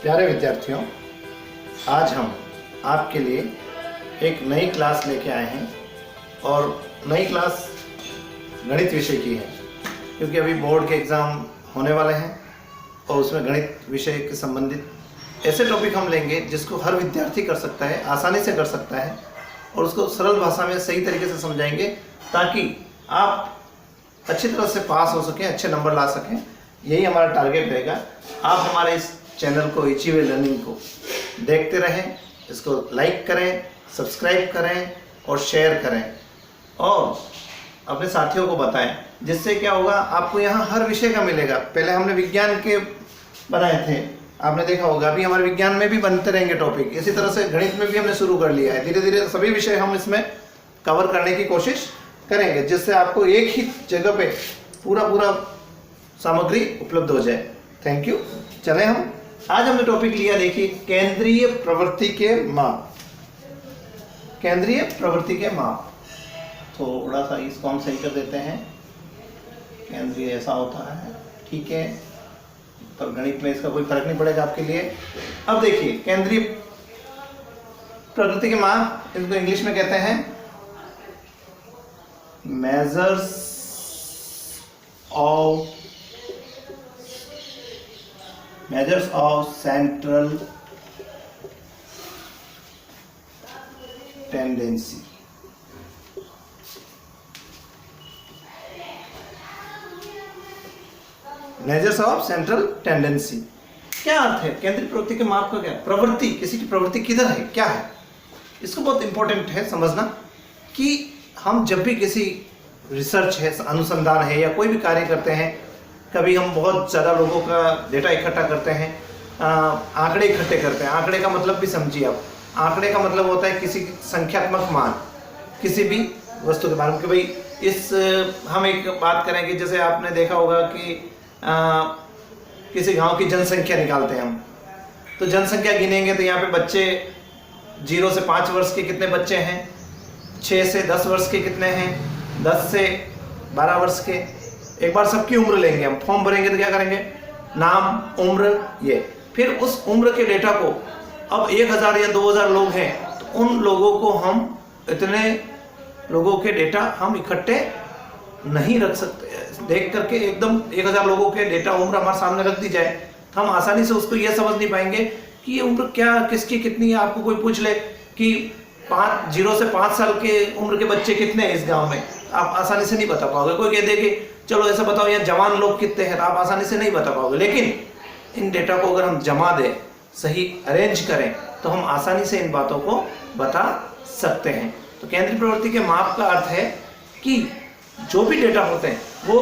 प्यारे विद्यार्थियों, आज हम आपके लिए एक नई क्लास लेके आए हैं और नई क्लास गणित विषय की है, क्योंकि अभी बोर्ड के एग्ज़ाम होने वाले हैं और उसमें गणित विषय के संबंधित ऐसे टॉपिक हम लेंगे जिसको हर विद्यार्थी कर सकता है, आसानी से कर सकता है और उसको सरल भाषा में सही तरीके से समझाएंगे ताकि आप अच्छी तरह से पास हो सकें, अच्छे नंबर ला सकें। यही हमारा टारगेट रहेगा। आप हमारे इस चैनल को इजी वे लर्निंग को देखते रहें, इसको लाइक करें, सब्सक्राइब करें और शेयर करें और अपने साथियों को बताएं, जिससे क्या होगा, आपको यहाँ हर विषय का मिलेगा। पहले हमने विज्ञान के बनाए थे, आपने देखा होगा। अभी हमारे विज्ञान में भी बनते रहेंगे टॉपिक। इसी तरह से गणित में भी हमने शुरू कर लिया है। धीरे धीरे सभी विषय हम इसमें कवर करने की कोशिश करेंगे, जिससे आपको एक ही जगह पे पूरा सामग्री उपलब्ध हो जाए। Thank you. चलें हम आज हमने टॉपिक लिया, देखिए, केंद्रीय प्रवृत्ति के माप। केंद्रीय प्रवृत्ति के माप, थोड़ा सा इसको हम सही कर देते हैं। केंद्रीय ऐसा होता है, ठीक है, पर गणित में इसका कोई फर्क नहीं पड़ेगा आपके लिए। अब देखिए, केंद्रीय प्रवृत्ति के माप, इसको इंग्लिश में कहते हैं measures of central tendency. Measures of central tendency क्या अर्थ है? केंद्रीय प्रवृत्ति के माप का क्या है? प्रवृत्ति, किसी की प्रवृत्ति किधर है, क्या है, इसको बहुत इंपॉर्टेंट है समझना कि हम जब भी किसी रिसर्च है, अनुसंधान है या कोई भी कार्य करते हैं, कभी हम बहुत ज़्यादा लोगों का डेटा इकट्ठा करते हैं, आंकड़े इकट्ठे करते हैं। आंकड़े का मतलब भी समझिए आप। आंकड़े का मतलब होता है किसी संख्यात्मक मान किसी भी वस्तु के बारे में, कि भाई हम एक बात करें कि जैसे आपने देखा होगा कि किसी गांव की जनसंख्या निकालते हैं हम, तो जनसंख्या गिनेंगे तो यहाँ पे बच्चे 0 से 5 वर्ष के कितने बच्चे हैं, 6 से 10 वर्ष के कितने हैं, 10 से 12 वर्ष के। एक बार सबकी उम्र लेंगे हम, फॉर्म भरेंगे तो क्या करेंगे, नाम, उम्र, ये। फिर उस उम्र के डेटा को, अब 1000 या 2000 लोग हैं तो उन लोगों को हम, इतने लोगों के डेटा हम इकट्ठे नहीं रख सकते। देख करके एकदम 1000 लोगों के डेटा उम्र हमारे सामने रख दी जाए तो हम आसानी से उसको ये समझ नहीं पाएंगे कि ये उम्र क्या, किसकी कितनी है। आपको कोई पूछ ले कि 0 से 5 साल के उम्र के बच्चे कितने हैं इस गांव में, आप आसानी से नहीं बता पाओगे। कोई कह दे कि चलो ऐसा बताओ यहाँ जवान लोग कितने हैं, तो आप आसानी से नहीं बता पाओगे। लेकिन इन डेटा को अगर हम जमा दें, सही अरेंज करें, तो हम आसानी से इन बातों को बता सकते हैं। तो केंद्रीय प्रवृत्ति के माप का अर्थ है कि जो भी डेटा होते हैं वो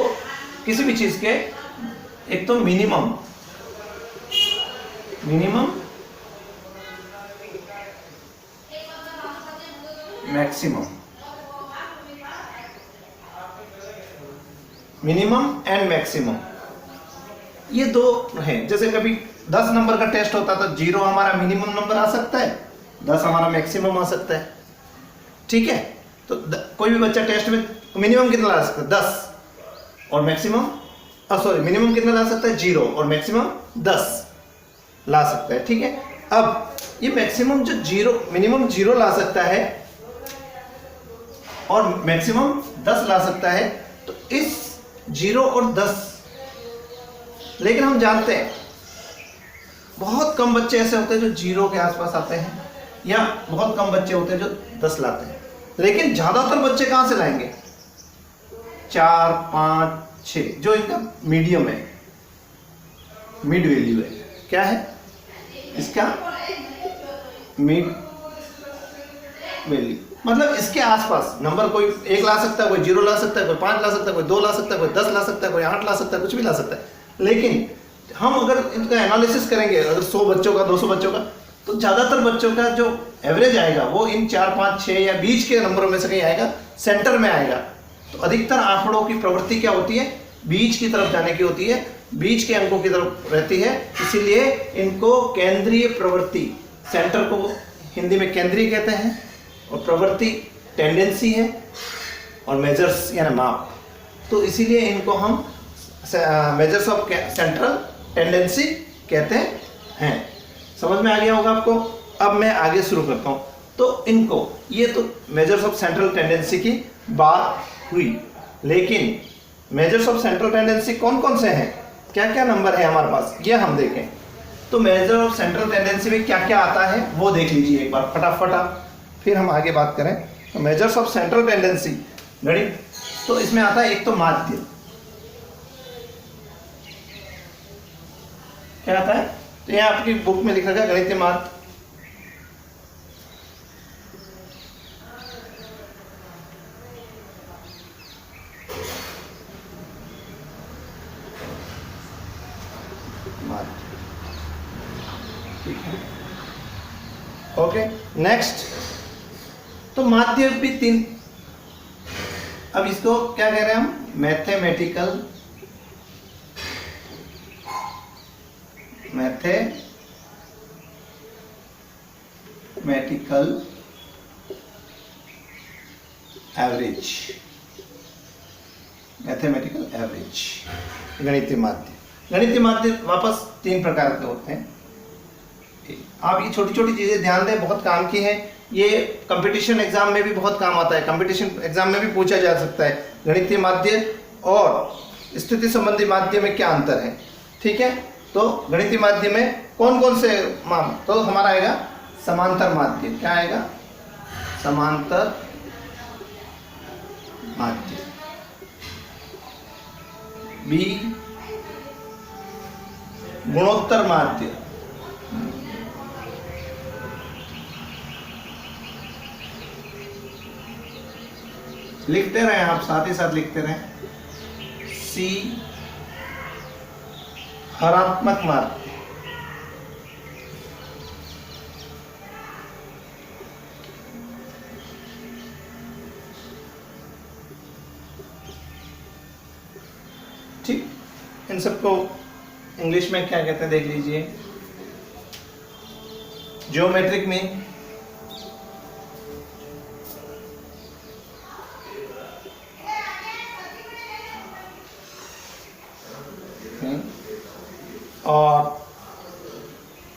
किसी भी चीज के, एक तो minimum, maximum, minimum and maximum, ये दो हैं। जैसे कभी 10 नंबर का टेस्ट होता है तो 0 हमारा मिनिमम नंबर आ सकता है, 10 हमारा मैक्सिमम आ सकता है, ठीक है। तो कोई भी बच्चा टेस्ट में मिनिमम कितना ला सकता है, 10, और मैक्सिमम, मिनिमम कितना ला सकता है, 0, और मैक्सिमम 10 ला सकता है, ठीक है। अब ये मैक्सिमम जो 0, मिनिमम 0 ला सकता है और मैक्सिमम 10 ला सकता है, तो इस 0 और 10, लेकिन हम जानते हैं बहुत कम बच्चे ऐसे होते हैं जो 0 के आसपास आते हैं, या बहुत कम बच्चे होते हैं जो 10 लाते हैं। लेकिन ज्यादातर बच्चे कहां से लाएंगे, 4, 5, 6, जो इनका मीडियम है, मिड वैल्यू है। क्या है इसका मिड वैल्यू, मतलब इसके आसपास नंबर। कोई 1 ला सकता है, कोई 0 ला सकता है, कोई 5 ला सकता है, कोई 2 ला सकता है, कोई 10 ला सकता है, कोई 8 ला सकता है, कुछ भी ला सकता है। लेकिन हम अगर इनका एनालिसिस करेंगे, अगर 100 बच्चों का, 200 बच्चों का, तो ज्यादातर बच्चों का जो एवरेज आएगा वो इन 4, 5, 6 या बीच के नंबरों में से कहीं आएगा, सेंटर में आएगा। तो अधिकतर आंकड़ों की प्रवृत्ति क्या होती है, बीच की तरफ जाने की होती है, बीच के अंकों की तरफ रहती है। इसीलिए इनको केंद्रीय प्रवृत्ति, सेंटर को हिंदी में केंद्रीय कहते हैं, और प्रवृत्ति टेंडेंसी है, और मेजर्स यानी माप। तो इसीलिए इनको हम मेजर्स ऑफ सेंट्रल टेंडेंसी कहते हैं। समझ में आ गया होगा आपको। अब मैं आगे शुरू करता हूं। तो इनको, ये तो मेजर्स ऑफ सेंट्रल टेंडेंसी की बात हुई, लेकिन मेजर्स ऑफ सेंट्रल टेंडेंसी कौन कौन से हैं, क्या क्या नंबर है हमारे पास, ये हम देखें। तो मेजर ऑफ सेंट्रल टेंडेंसी में क्या क्या आता है वो देख लीजिए एक बार फटाफट आप, फिर हम आगे बात करें। तो मेजर्स ऑफ सेंट्रल टेंडेंसी गणित, तो इसमें आता है एक तो माध्य, क्या आता है, तो यहाँ आपकी बुक में लिखा गया गणितीय माध्य। Okay, next. तो माध्य भी तीन, अब इसको क्या कह रहे हैं हम, मैथमेटिकल एवरेज, मैथमेटिकल एवरेज गणितीय माध्य। गणितीय माध्य वापस तीन प्रकार के होते हैं। आप ये छोटी छोटी चीजें ध्यान दें, बहुत काम की है, ये कंपटीशन एग्जाम में भी बहुत काम आता है, कंपटीशन एग्जाम में भी पूछा जा सकता है गणितीय माध्य और स्थिति संबंधी माध्य में क्या अंतर है। ठीक है, तो गणितीय माध्य में कौन कौन से मान, तो हमारा आएगा समांतर माध्य, क्या आएगा, समांतर माध्य। बी गुणोत्तर माध्य, लिखते रहें आप, साथ ही साथ लिखते रहें। सी हरात्मक माध्य, ठीक, इन सबको इंग्लिश में क्या कहते हैं देख लीजिए। ज्योमेट्रिक में और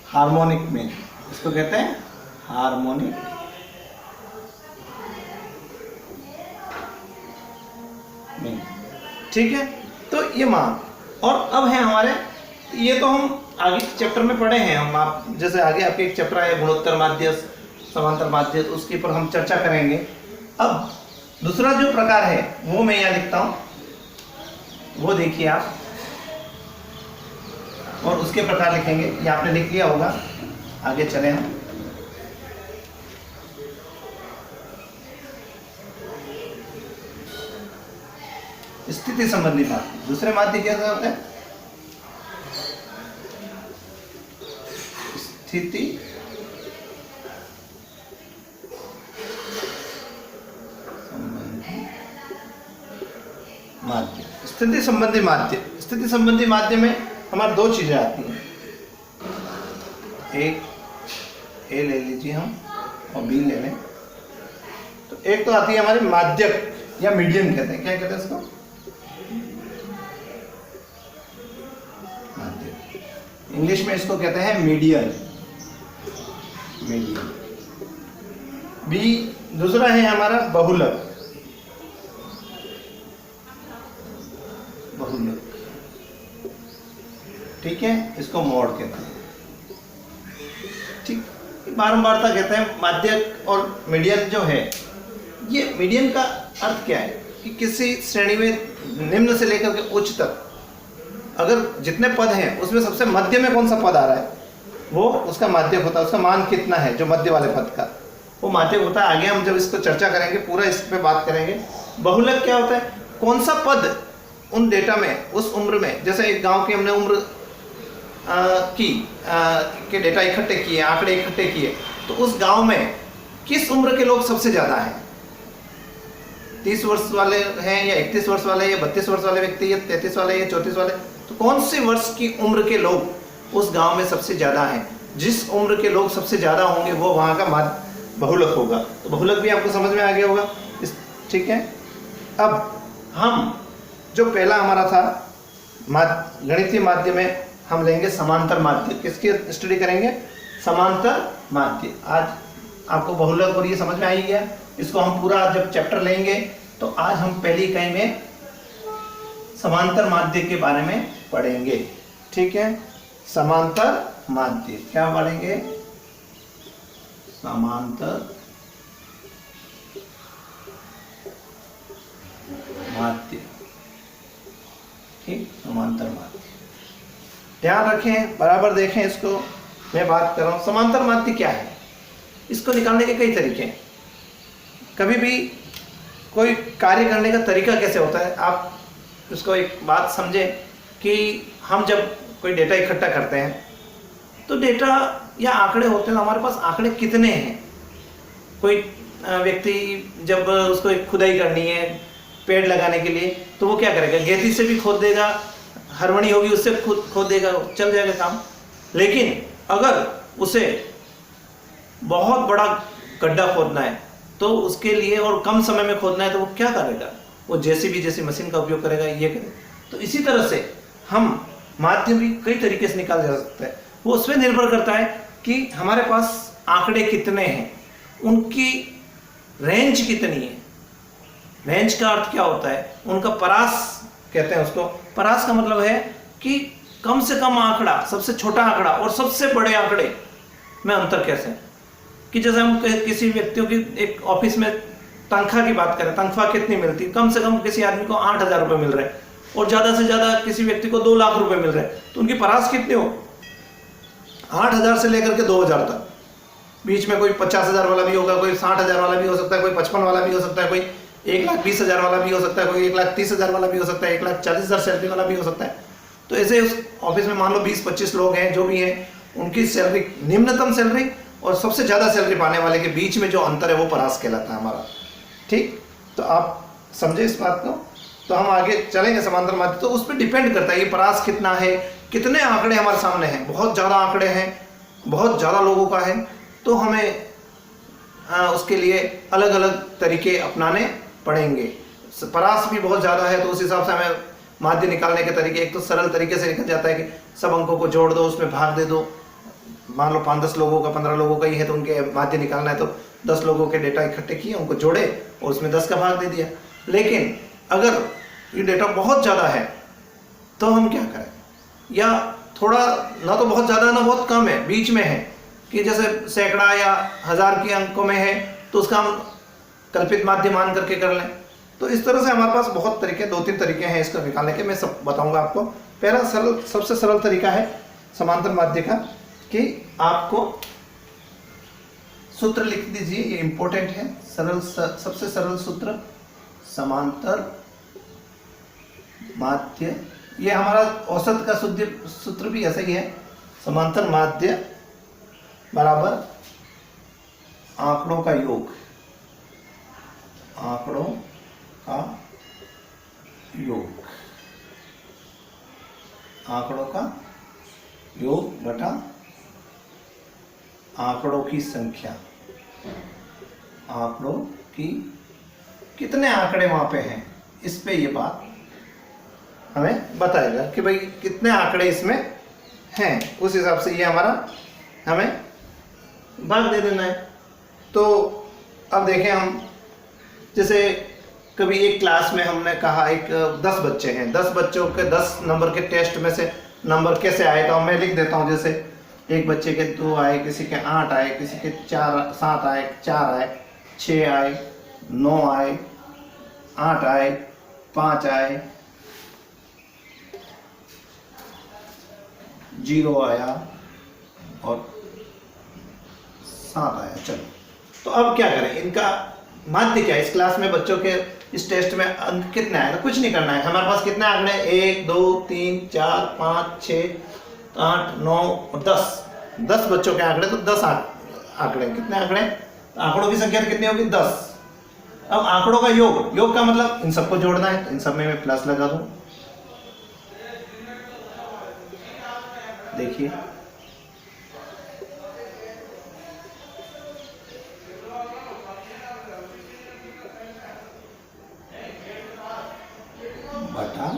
हार्मोनिक में, इसको कहते हैं हार्मोनिक में। ठीक है, तो ये मान, और अब है हमारे, ये तो हम आगे चैप्टर में पढ़े हैं हम, आप जैसे आगे आपके एक चैप्टर है गुणोत्तर माध्य, समांतर माध्य, तो उसके ऊपर हम चर्चा करेंगे। अब दूसरा जो प्रकार है वो मैं यहाँ लिखता हूँ, वो देखिए आप, और उसके प्रकार लिखेंगे, ये आपने लिख लिया होगा, आगे चले हम। स्थिति संबंधी माध्य, दूसरे माध्य क्या होता है, स्थिति संबंधी माध्य। स्थिति संबंधी माध्य, स्थिति संबंधी माध्य में हमारी दो चीजें आती हैं, एक ए ले लीजिए हम और बी ले लें। तो एक तो आती है हमारी माध्यक या मीडियन कहते हैं, क्या कहते हैं इसको, माध्यक, इंग्लिश में इसको कहते हैं मीडियन, मीडियन। बी दूसरा है हमारा बहुलक, बहुलक, ठीक है, इसको मोड कहते हैं। ठीक, बारंबारता कहते हैं। माध्यक और मीडियन जो है, ये मीडियन का अर्थ क्या है कि किसी श्रेणी में निम्न से लेकर के उच्च तक अगर जितने पद हैं उसमें सबसे मध्य में कौन सा पद आ रहा है वो उसका माध्यक होता है, उसका मान कितना है जो मध्य वाले पद का, वो माध्यक होता है। आगे हम जब इसको चर्चा करेंगे पूरा इस पे बात करेंगे। बहुलक क्या होता है, कौन सा पद उन डेटा में उस उम्र में, जैसे एक गांव की हमने उम्र के डेटा इकट्ठे किए, आंकड़े इकट्ठे किए, तो उस गांव में किस उम्र के लोग सबसे ज्यादा हैं, 30 वर्ष वाले हैं या 31 वर्ष वाले या 32 वर्ष वाले व्यक्ति या 33 वाले या 34 वाले, तो कौन सी वर्ष की उम्र के लोग उस गांव में सबसे ज्यादा हैं, जिस उम्र के लोग सबसे ज्यादा होंगे वो वहां का बहुलक होगा। तो बहुलक भी आपको समझ में आ गया होगा, ठीक है। अब हम जो पहला हमारा था गणितीय माध्य में हम लेंगे समांतर माध्य। किसकी स्टडी करेंगे, समांतर माध्य। आज आपको बहुलक और ये समझ में आ ही गया। इसको हम पूरा जब चैप्टर लेंगे तो आज हम पहली इकाई में समांतर माध्य के बारे में पढ़ेंगे। ठीक है, समांतर माध्य क्या पढ़ेंगे? समांतर माध्य। ठीक, समांतर माध्य ध्यान रखें, बराबर देखें इसको। मैं बात कर रहा हूं समांतर माध्य क्या है, इसको निकालने के कई तरीके हैं। कभी भी कोई कार्य करने का तरीका कैसे होता है, आप इसको एक बात समझें कि हम जब कोई डेटा इकट्ठा करते हैं तो डेटा या आंकड़े होते हैं, हमारे पास आंकड़े कितने हैं। कोई व्यक्ति जब उसको एक खुदाई करनी है पेड़ लगाने के लिए तो वो क्या करेगा, गेती से भी खोद देगा, हरवणी होगी उससे खोद देगा, चल जाएगा काम। लेकिन अगर उसे बहुत बड़ा गड्ढा खोदना है तो उसके लिए और कम समय में खोदना है तो वो क्या करेगा, वो जेसीबी जैसी मशीन का उपयोग करेगा, ये करेगा। तो इसी तरह से हम माध्य भी कई तरीके से निकाल जा सकता है। वो उस पर निर्भर करता है कि हमारे पास आंकड़े कितने हैं, उनकी रेंज कितनी है। रेंज का अर्थ क्या होता है, उनका परास कहते हैं उसको। परास का मतलब है कि कम से कम आंकड़ा, सबसे छोटा आंकड़ा और सबसे बड़े आंकड़े में अंतर कैसे है। कि जैसे हम किसी व्यक्तियों की एक ऑफिस में तनख्वाह की बात करें, तनख्वाह कितनी मिलती है, कम से कम किसी आदमी को 8,000 रुपये मिल रहे हैं और ज्यादा से ज्यादा किसी व्यक्ति को 2 लाख रुपए मिल रहे हैं, तो उनकी परास कितनी हो, 8,000 से लेकर के 2,000 तक। बीच में कोई 50,000 वाला भी होगा, कोई 60,000 वाला भी हो सकता है, कोई 55 वाला भी हो सकता है, कोई 1,20,000 वाला भी हो सकता है, कोई 1,30,000 वाला भी हो सकता है, 1,40,000 सैलरी वाला भी हो सकता है। तो ऐसे उस ऑफिस में मान लो 20-25 लोग हैं, जो भी हैं, उनकी सैलरी, निम्नतम सैलरी और सबसे ज्यादा सैलरी पाने वाले के बीच में जो अंतर है वो परास कहलाता है हमारा। ठीक, तो आप समझे इस बात को। तो हम आगे चलेंगे समांतर माध्य, तो उस पर डिपेंड करता है ये परास कितना है, कितने आंकड़े हमारे सामने हैं। बहुत ज्यादा आंकड़े हैं, बहुत ज्यादा लोगों का है, तो हमें उसके लिए अलग अलग तरीके अपनाने पड़ेंगे। परास भी बहुत ज्यादा है तो उस हिसाब से हमें माध्य निकालने के तरीके, एक तो सरल तरीके से निकल जाता है कि सब अंकों को जोड़ दो, उसमें भाग दे दो। मान लो 5-10 लोगों का, 15 लोगों का ही है तो उनके माध्य निकालना है, तो 10 लोगों के डेटा इकट्ठे किए, उनको जोड़े और उसमें 10 का भाग दे दिया। लेकिन अगर ये डेटा बहुत ज़्यादा है तो हम क्या करें, या थोड़ा ना तो बहुत ज़्यादा ना बहुत कम है, बीच में है, कि जैसे सैकड़ा या 1000 के अंकों में है तो उसका हम कल्पित माध्य मान करके कर लें। तो इस तरह से हमारे पास बहुत तरीके, 2-3 तरीके हैं इसको निकालने के, मैं सब बताऊंगा आपको। पहला सरल, सबसे सरल तरीका है समांतर माध्य का कि आपको सूत्र लिख दीजिए, ये इंपॉर्टेंट है। सरल, सबसे सरल सूत्र समांतर माध्य, ये हमारा औसत का सूत्र भी ऐसा ही है। समांतर माध्य बराबर आंकड़ों का योग, आंकड़ों का योग, आंकड़ों का योग बटा आंकड़ों की संख्या। आंकड़ों की कितने आंकड़े वहां पे हैं, इस पे ये बात हमें बताएगा कि भाई कितने आंकड़े इसमें हैं, उस हिसाब से ये हमारा हमें भाग दे देना है। तो अब देखें हम, जैसे कभी एक क्लास में हमने कहा एक 10 बच्चे हैं, 10 बच्चों के 10 नंबर के टेस्ट में से नंबर कैसे आए, तो मैं लिख देता हूँ। जैसे एक बच्चे के 2 आए, किसी के 8 आए, किसी के 7 आए, 4 आए, 6 आए, 9 आए, 8 आए, 5 आए, 0 आया और 7 आया। चलो, तो अब क्या करें, इनका माध्य क्या है। इस क्लास में बच्चों के इस टेस्ट में अंक कितने आए, तो कुछ नहीं करना है। हमारे पास कितने आंकड़े, 1 2 3 4 5 6 8 9 और 10 बच्चों के आंकड़े, तो 10 आंकड़े, कितने आंकड़े, आंकड़ों की संख्या कितनी होगी, 10। अब आंकड़ों का योग, योग का मतलब इन सबको जोड़ना है, तो इन सब में मैं प्लस लगा दूं। देखिए बटा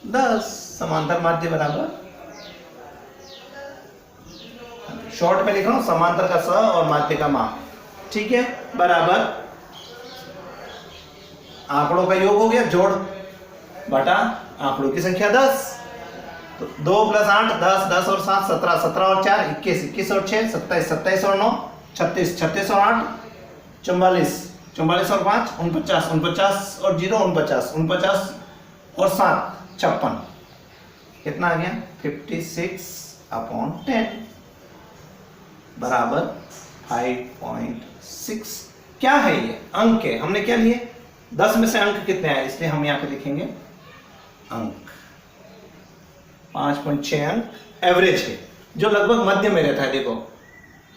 10, समांतर माध्य बराबर शॉर्ट में लिख रहा हूं, समांतर का स और माध्य का मा, ठीक है, बराबर आंकड़ों का योग हो गया, जोड़ बटा आंकड़ों की संख्या 10। तो 2 + 8 10, 10 और 7 17, 17 और 4 21, 21 और 6 27, 27 और 9 36, 36 और 8 44, 44 और 5 49, 49 और 0 49, 49 और 7 56, कितना आ गया 56/10 बराबर 5.6। क्या है ये? अंक है। हमने क्या लिए? 10 में से अंक कितने आए, इसलिए हम यहाँ पे लिखेंगे अंक 5.6 अंक एवरेज है, जो लगभग मध्य में रहता है। देखो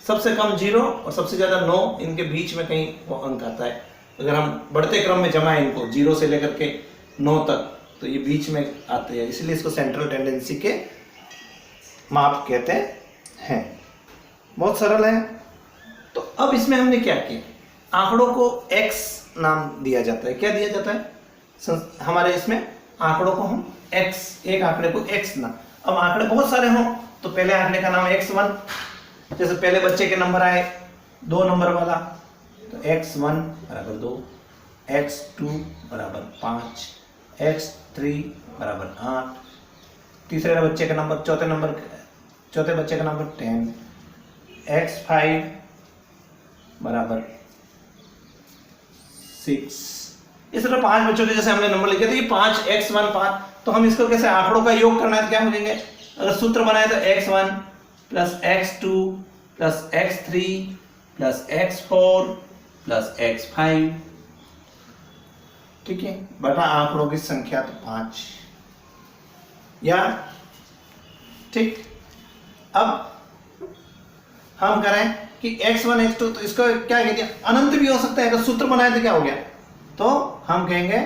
सबसे कम 0 और सबसे ज्यादा 9, इनके बीच में कहीं वो अंक आता है। अगर हम बढ़ते क्रम में जमाएं इनको 0 से लेकर के 9 तक, तो ये बीच में आते हैं, इसलिए इसको सेंट्रल टेंडेंसी के माप कहते हैं। बहुत सरल है। तो अब इसमें हमने क्या किया, आंकड़ों को x नाम दिया जाता है। क्या दिया जाता है हमारे इसमें? आंकड़ों को हम x, एक आंकड़े को x नाम। अब आंकड़े बहुत सारे हों तो पहले आंकड़े का नाम x1, जैसे पहले बच्चे के नंबर आए 2 नंबर वाला, तो x1 बराबर 2, x2 बराबर 5, x3 बराबर 8, तीसरे बच्चे का नंबर, चौथे बच्चे का नंबर 10, x5 बराबर 6। इस तरह 5 बच्चों के जैसे हमने नंबर लिखे थे, ये 5 x1 5, तो हम इसको कैसे आंकड़ों का योग करना है तो क्या हो जाएंगे? अगर सूत्र बनाए तो x1 plus x2 plus x3 plus x4 plus x5, ठीक है, बटा आंकड़ों की संख्या तो 5 या, ठीक। अब हम करें कि x1 x2, तो इसको क्या कहते हैं? अनंत भी हो सकता है। अगर सूत्र बनाए तो क्या हो गया? तो हम कहेंगे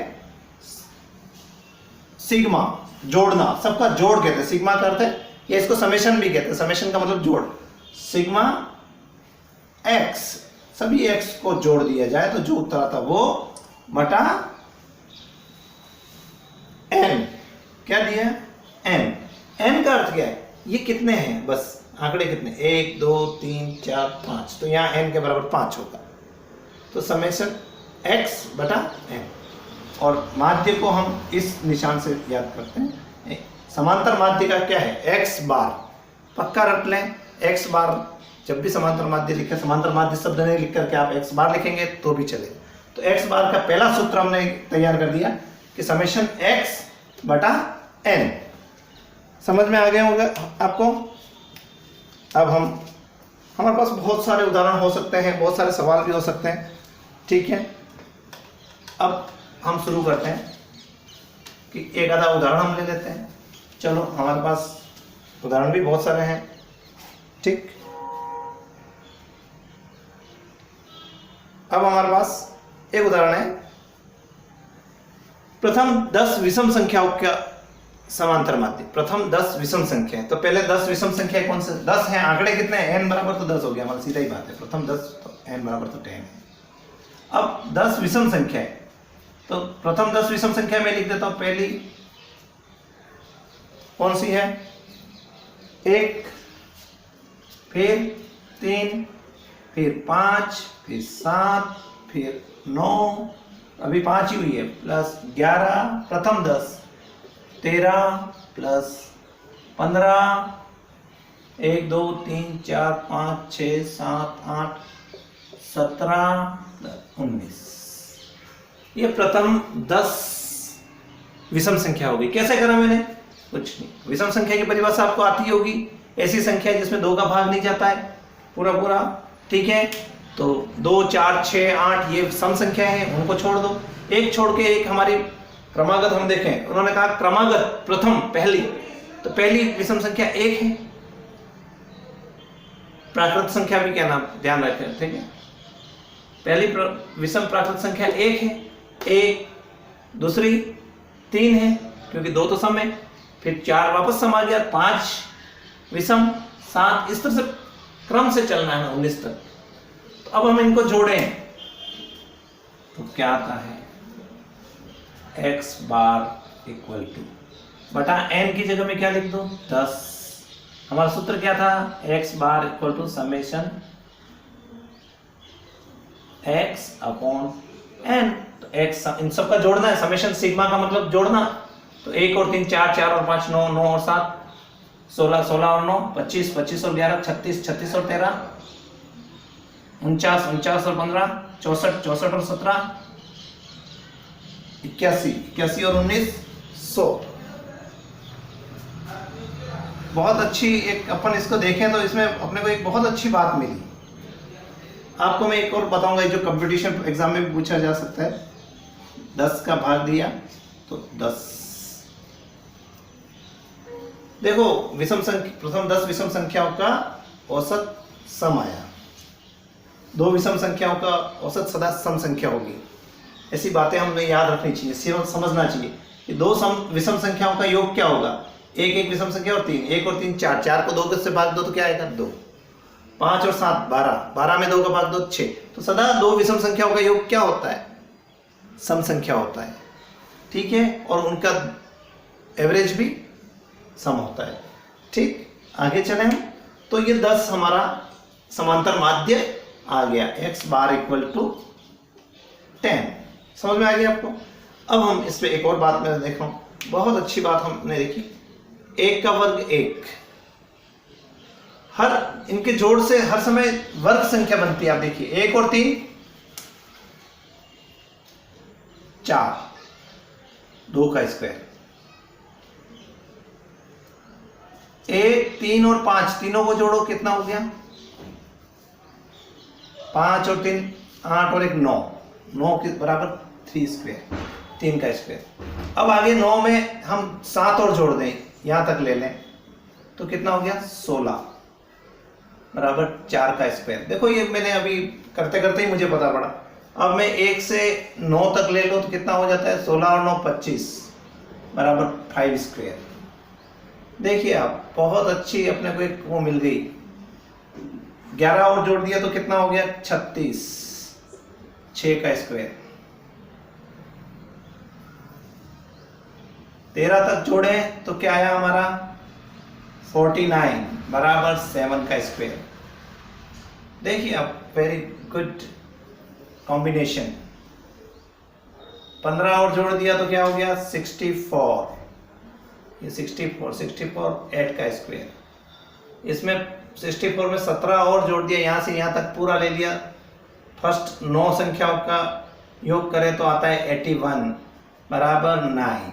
सिग्मा, जोड़ना, सबका जोड़ कहते हैं। सिग्मा का अर्थ है, या इसको समेशन भी कहते हैं। समेशन का मतलब जोड़। सिग्मा x, सभी x को जोड़ दिया जाए तो जो उत्तर आता वो बटा n। क्या दिया? n। n का अर्थ क्या है? ये कितने हैं, बस आंकड़े कितने, 1 2 3 4 5, तो यहाँ n के बराबर 5 होगा। तो समेशन x बटा n। और माध्य को हम इस निशान से याद करते हैं। समांतर माध्य का क्या है? x बार। पक्का रट लें, x बार। जब भी समांतर माध्य लिखे, समांतर माध्य शब्द नहीं लिख करके आप x बार लिखेंगे तो भी चले। तो x बार का पहला सूत्र हमने तैयार कर दिया कि समेशन x बटा n। समझ में आ गया होगा आपको? अब हमारे पास बहुत सारे उदाहरण हो सकते हैं, बहुत सारे सवाल भी हो सकते हैं, ठीक है। अब हम शुरू करते हैं कि एक आधा उदाहरण हम ले लेते हैं। चलो, हमारे पास उदाहरण भी बहुत सारे हैं, ठीक। अब हमारे पास एक उदाहरण है, प्रथम 10 विषम संख्याओं का समांतर माध्य। प्रथम 10 विषम संख्या है, तो पहले 10 विषम संख्या कौन से? 10 है। आंकड़े कितने हैं? n बराबर तो 10 हो गया, हमारी सीधा ही बात है। प्रथम 10 तो n बराबर तो 10 है। अब 10 विषम संख्या है, तो प्रथम 10 विषम संख्या में लिख देता हूं। पहली कौन सी है? 1, फिर 3, फिर 5, फिर 7, फिर 9, अभी 5 ही हुई है, प्लस 11, प्रथम 10, 13 प्लस 15, 1 2 3 4 5 6 7 8 17 19, ये प्रथम 10 विषम संख्या होगी। कैसे करा मैंने? कुछ नहीं, विषम संख्या की परिभाषा आपको आती होगी। ऐसी संख्या जिसमें 2 का भाग नहीं जाता है पूरा पूरा, ठीक है। तो 2 4 6 8 ये सम संख्या है, उनको छोड़ दो। एक छोड़ के एक हमारी क्रमागत हम देखें, उन्होंने कहा क्रमागत प्रथम पहली, तो पहली विषम संख्या 1 है। प्राकृत संख्या भी क्या नाम ध्यान रखें, ठीक है। पहली विषम प्राकृत संख्या 1 है, 1, दूसरी 3 है क्योंकि 2 तो सम है, फिर 4 वापस सम आ गया, 5 विषम, 7, इस तरह से क्रम से चलना है 19 तक। तो अब हम इनको जोड़ें तो क्या आता है? x बार इक्वल टू बटा n की जगह में क्या लिख दो? 10 हमारा सूत्र क्या था, X bar equal to summation X upon N. तो एक्स इन सबका जोड़ना है, समेशन सिग्मा का मतलब जोड़ना। तो 1 और 3 4, 4 और 5 9, 9 और 7 16, 16 और 9 25, 25 और 11 36, 36 और 13 49, 49 और 15 64, 64 और 17 81, 81 और 19 100। बहुत अच्छी एक अपन इसको देखें तो इसमें अपने को एक बहुत अच्छी बात मिली। आपको मैं एक और बताऊंगा, जो कंपटीशन एग्जाम में भी पूछा जा सकता है। 10 का भाग दिया तो 10। देखो विषम संख्या, प्रथम 10 विषम संख्याओं का औसत सम आया, 2 विषम संख्याओं का औसत सदा सम संख्या होगी। ऐसी बातें हमें याद रखनी चाहिए, सिर्फ समझना चाहिए कि 2 विषम संख्याओं का योग क्या होगा। 1 1 विषम संख्या और 3, 1 और 3 4, 4 को 2 से भाग दो तो क्या आएगा 2, 5 और 7 12, 12 में 2 का भाग दो 6। तो सदा 2 विषम संख्याओं का योग क्या होता है, सम संख्या होता है, ठीक है, और उनका एवरेज भी सम होता है। ठीक, आगे चले हम। तो ये 10 हमारा समांतर माध्य आ गया, x बार इक्वल टू 10। समझ में आ गया आपको। अब हम इस पे एक और बात मैं देख रहा हूँ, बहुत अच्छी बात हमने देखी, 1 का वर्ग 1, हर इनके जोड़ से हर समय वर्ग संख्या बनती है। आप देखिए 1 और 3 4, 2 का स्क्वायर, 1 3 और 5 तीनों को जोड़ो कितना हो गया, 5 और 3 8 और 1 9, 9 के बराबर 3 स्क्वायर, 3 का स्क्वायर। अब आगे 9 में हम 7 और जोड़ दें, यहां तक ले लें तो कितना हो गया 16 बराबर 4 का स्क्वायर। देखो ये मैंने अभी करते करते ही मुझे पता पड़ा। अब मैं 1 से 9 तक ले लो तो कितना हो जाता है, 16 और 9 25 बराबर 5 स्क्वायर। देखिए आप, बहुत अच्छी अपने को एक वो मिल गई। 11 और जोड़ दिया तो कितना हो गया 36, 6 का स्क्वायर। 13 तक जोड़े तो क्या आया हमारा 49 बराबर 7 का स्क्वायर। देखिए आप, वेरी गुड कॉम्बिनेशन। 15 और जोड़ दिया तो क्या हो गया 64, ये 64 8 का स्क्वायर। इसमें 64 में 17 और जोड़ दिया, यहां से यहां तक पूरा ले लिया। फर्स्ट 9 संख्याओं का योग करें तो आता है 81 बराबर 9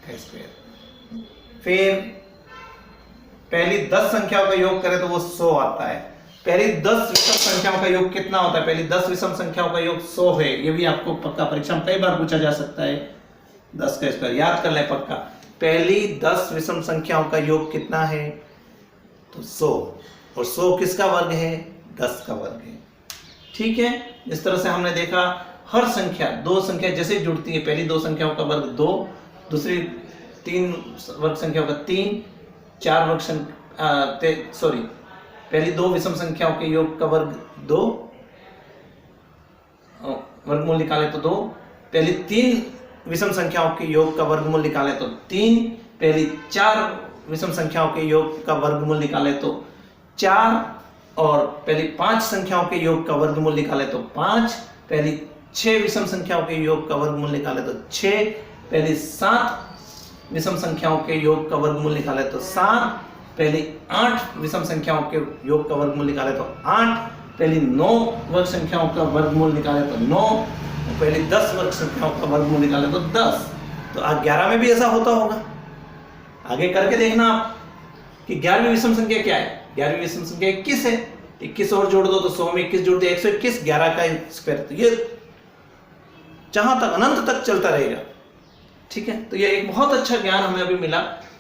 का स्क्वायर। फिर पहली 10 संख्याओं का योग करें तो वो 100 आता है। पहली 10 विषम संख्याओं का योग कितना होता है, पहली 10 विषम संख्याओं का योग 100 है। ये भी आपको पक्का परीक्षा में कई बार पूछा जा सकता है। 10 का स्क्वायर याद कर लें पक्का। पहली 10 विषम संख्याओं का योग कितना है तो 100, और 100 किसका वर्ग है 10 का वर्ग है। ठीक है, इस तरह से हमने देखा हर संख्या, 2 संख्या जैसे जुड़ती है, पहली 2 संख्याओं का वर्ग 2, दूसरी 3 वर्ग संख्याओं का 3, 4 वर्ग पहली 2 विषम संख्याओं के योग का वर्ग 2, वर्गमूल निकाले तो 2, पहली 3 विषम संख्याओं के योग का वर्गमूल निकाले तो 3, पहली 4 विषम संख्याओं के योग का वर्गमूल निकाले तो 4, और पहली 5 संख्याओं के योग का वर्गमूल निकाले तो 5, पहली 6 विषम संख्याओं के योग का वर्गमूल निकाले तो 6, पहली 7 विषम संख्याओं के योग का वर्गमूल निकाले तो 7, पहली 8 विषम संख्याओं के योग का वर्गमूल निकाले तो 8, पहली 9 वर्ग संख्याओं का वर्गमूल निकाले तो 9, और पहली 10 वर्ग संख्याओं का वर्गमूल निकाले तो 10। तो आज 11 में भी ऐसा होता होगा। आगे करके देखना आप कि 11वीं विषम संख्या क्या है। 11वीं विषम संख्या 21 है। 21 और जोड़ दो तो 100 में 21 जोड़ दो 121, 11 का स्क्वायर। तो ये जहां तक अनंत तक चलता रहेगा। ठीक है, तो ये एक बहुत अच्छा ज्ञान हमें अभी मिला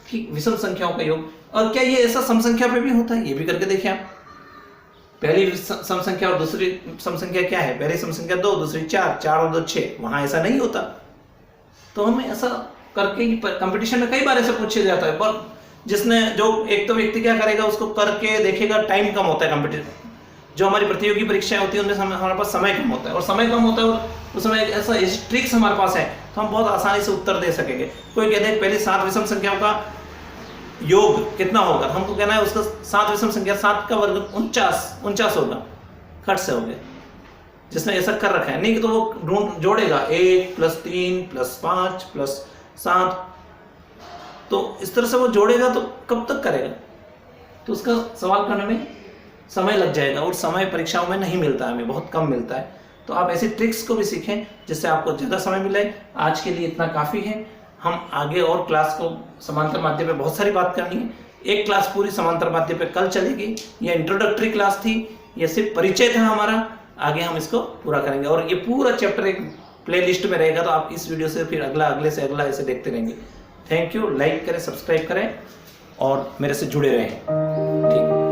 कि विषम संख्याओं का योग। और क्या ये ऐसा सम संख्या पे भी होता है, ये भी करके देखिए आप। पहली सम संख्या और दूसरी सम संख्या क्या है, पहली सम संख्या 2, दूसरी 4, 4 और 2 6, वहां ऐसा नहीं होता। तो हमें ऐसा करके कंपटीशन में कई बार ऐसे पूछा जाता है, पर जिसने जो एक तो व्यक्ति क्या करेगा उसको करके देखेगा, टाइम कम होता है कंपटीशन। जो हमारी प्रतियोगी परीक्षाएं होती है उनमें हमारे पास समय कम होता है, और समय कम होता है और उस समय ऐसा ट्रिक्स हमारे पास है तो हम बहुत आसानी से उत्तर दे सकेंगे। कोई कहते हैं पहले 7 विषम संख्याओं का योग कितना होगा, हमको कहना है उसका 7 विषम संख्या 7 का वर्ग 49 होगा, खट से हो गया, जिसने ऐसा कर रखा है। नहीं तो वो जोड़ेगा 1 + 3 + 5 + 7, तो इस तरह से वो जोड़ेगा तो कब तक करेगा, तो उसका सवाल करने में समय लग जाएगा, और समय परीक्षाओं में नहीं मिलता है, हमें बहुत कम मिलता है। तो आप ऐसी ट्रिक्स को भी सीखें जिससे आपको ज़्यादा समय मिले। आज के लिए इतना काफ़ी है, हम आगे और क्लास को समांतर माध्य पे बहुत सारी बात करनी है। एक क्लास पूरी समांतर माध्य पे कल चलेगी, ये इंट्रोडक्टरी क्लास थी, ये सिर्फ परिचय था हमारा, आगे हम इसको पूरा करेंगे और ये पूरा चैप्टर एक प्लेलिस्ट में रहेगा, तो आप इस वीडियो से फिर अगला, अगले से अगला ऐसे देखते रहेंगे। थैंक यू, लाइक करें, सब्सक्राइब करें और मेरे से जुड़े रहें। ठीक।